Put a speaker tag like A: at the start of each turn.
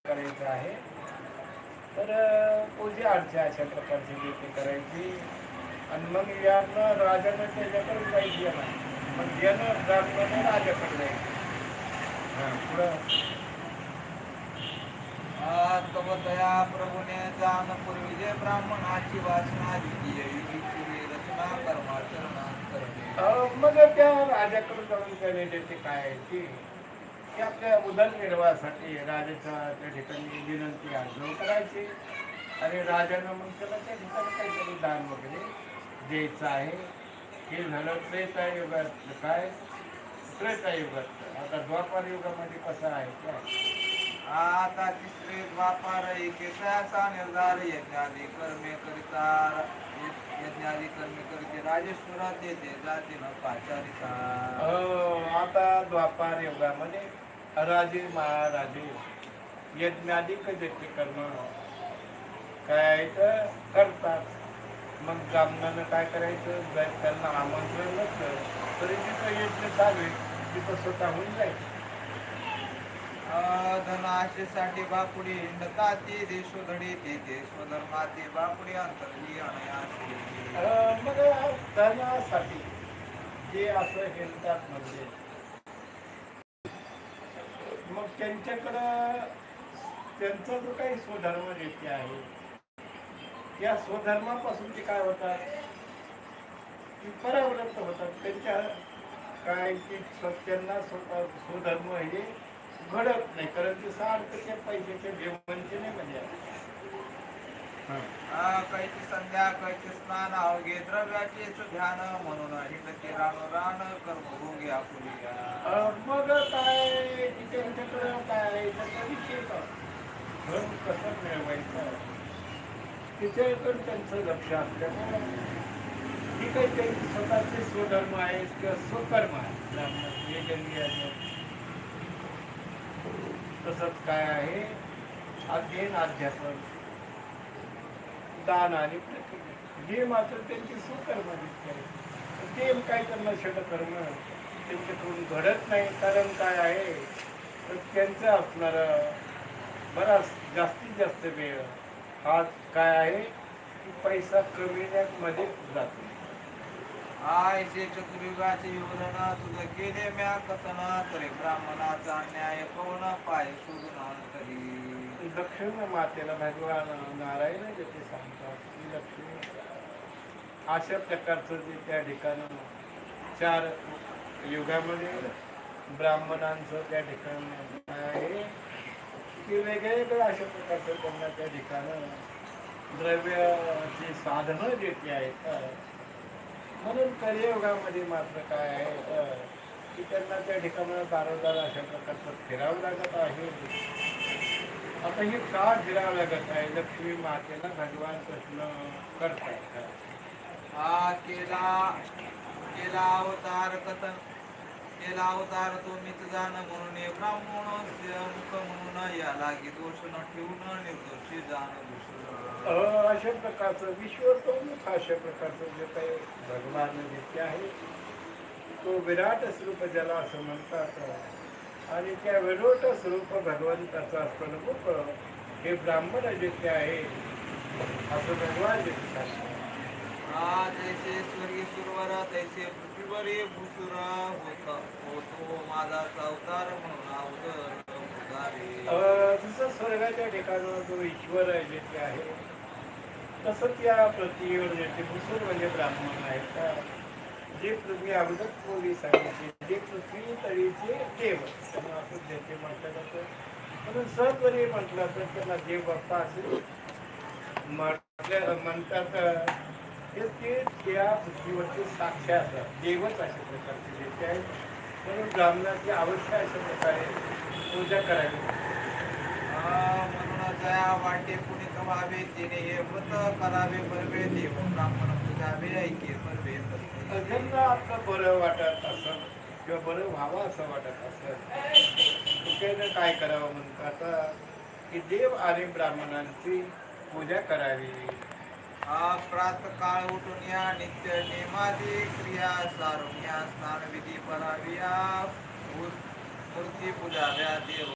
A: करायचं आहे. तर पूजा अर्चा अशा प्रकारची रीती करायची आणि मग यानं राजानं त्याच्याकडे जायची येणार मग यानं ब्राह्मणाने राजाकडे जायचं. हां पुढं
B: तवतया प्रभूने पूर्वी जे ब्राह्मणाची वासना द्वितीय युगीची रचना कर्माचरणात करणे.
A: मग त्या राजाकडे जाऊन त्याने त्याची काय आहे की आपल्या उदरनिर्वाहासाठी राजाच्या त्या ठिकाणी विनंती अर्ज करायची आणि राजानं मग त्याला त्या ठिकाणी काहीतरी दान वगैरे द्यायचं आहे. हे झालं त्रेतायुगात. काय त्रेतायुगात. आता द्वापार युगामध्ये कसं आहे काय
B: आता तिसरे द्वापार एकेचा निर्धार यज्ञादी कर्मे करिता यज्ञादी कर्मे करिते राजेश्वरात येते जाते न पाचारिका.
A: आता द्वापार युगामध्ये राजे महाराजे यज्ञाधिक ज्याचे कर्म काय तर करतात. मग ब्राह्मणानं काय करायचं जर त्यांना आमंत्रण नसलं तरी तिथं यज्ञ चालू तिथं स्वतःहून जायचं.
B: धनाशेसाठी बापुडी हिंडता ते देशोधडी ते स्वधर्माते बापुडी अंतरली अनयासी.
A: मग धनासाठी जे असं हिंडतात म्हणजे मग त्यांच्याकडं त्यांचा जो काही स्वधर्म रीती आहे त्या स्वधर्मापासून ते काय होतात की परावृत्त होतात. त्यांच्या काय की त्यांना स्वधर्म हे घडत नाही कारण ते सारखं त्या पैशाच्या जेवणचे नाही म्हणजे
B: कैची संध्या कैची स्नान अवघे द्रव्याचेच ध्यान म्हणून हिंडते रान रान कर्म भोगी आपुलिया.
A: मग काय की त्यांच्याकडं काय त्याचा विषय धन कसं मिळवायचं तिच्याकडे त्यांचं लक्ष असल्यामुळे ही काही त्यांची स्वतःचे स्वधर्म आहे किंवा स्वकर्म आहे हे जंगी आहे. तसंच काय आहे अध्ययन अध्यापन दान आणि प्रतिज्ञा हे मात्र त्यांची स्वकर्म दिसते. ते काय त्यांना षटकर्म त्यांच्याकडून घडत नाही. कारण काय आहे तर त्यांचं असणार बराच जास्तीत जास्त वेळ हा काय आहे की पैसा कमिण्यामध्ये जातो.
B: आयचे चतुर्युगाचे विवरण तुझं केले म्या कथन तरी ब्राह्मणाचा अन्याय पवन पाय शोधून तरी.
A: दक्षिण मातेला भगवान नारायण जे ते सांगतात की लक्ष्मी अशा प्रकारचं जे त्या ठिकाणी 4 युगामध्ये ब्राह्मणांचं त्या ठिकाणी आहे की वेगवेगळ्या अशा प्रकारचं त्यांना त्या ठिकाणं द्रव्याची साधनं देते आहेत. म्हणून कलियुगामध्ये मात्र काय आहे की त्यांना त्या ठिकाणी दारोदार अशा प्रकारचं फिरावं लागत आहे. आता हे का फिरावं लागत आहे लक्ष्मी मातेला भगवान प्रश्न करतायत.
B: केला अवतार कथन केला अवतार तो मीच जाण म्हणून ब्राह्मण मुख म्हणून या लागी दोष न ठेवून निर्दोषी जाण दुसरं.
A: अशा प्रकारचं विश्वतोमुख अशा प्रकारचं जे काही भगवान जे आहे तो विराट स्वरूप ज्याला असं म्हणतात आणि त्या विराट स्वरूप भगवंताचं असताना मुख हे ब्राह्मण जे ते आहे असं भगवान जे सांगतात.
B: जैसे स्वर्गीय सुरवर तैसे पृथ्वीवरी भूसुर होतो माझा अवतार म्हणून
A: जसं स्वर्गाच्या ठिकाणी जो ईश्वर आहे जे ते आहे तसंच या पृथ्वीवर जे ते भूसुर म्हणजे ब्राह्मण आहेत का जे पृथ्वी अगोदर बोली सांगितले जे पृथ्वी तळीचे देव त्यांना असं जे म्हटलं जातं. म्हणून सत्वरी म्हटलं तर त्याला देव बाप्पा असे म्हणतात. ते त्या पृथ्वीवरचे साक्षात देवच अशा प्रकारचे देते आहेत. म्हणून ब्राह्मणाची आवश्यक अशा प्रकारे पूजा करावी.
B: म्हणून त्या वाटे कुणी कमावे तिने हे व्रत करावे बरवे देव ब्राह्मण पूजावे ऐके बरवे.
A: ज्यांना आपलं बरं वाटत असं किंवा बरं व्हावं असं वाटत असं त्यानं काय करावं म्हणतात की देव आणि ब्राह्मणांची पूजा करावी.
B: प्रातकाळ उठून या नित्य नेमादी क्रिया सारून या स्नान विधी कराविया मूर्ती पूजाव्या देव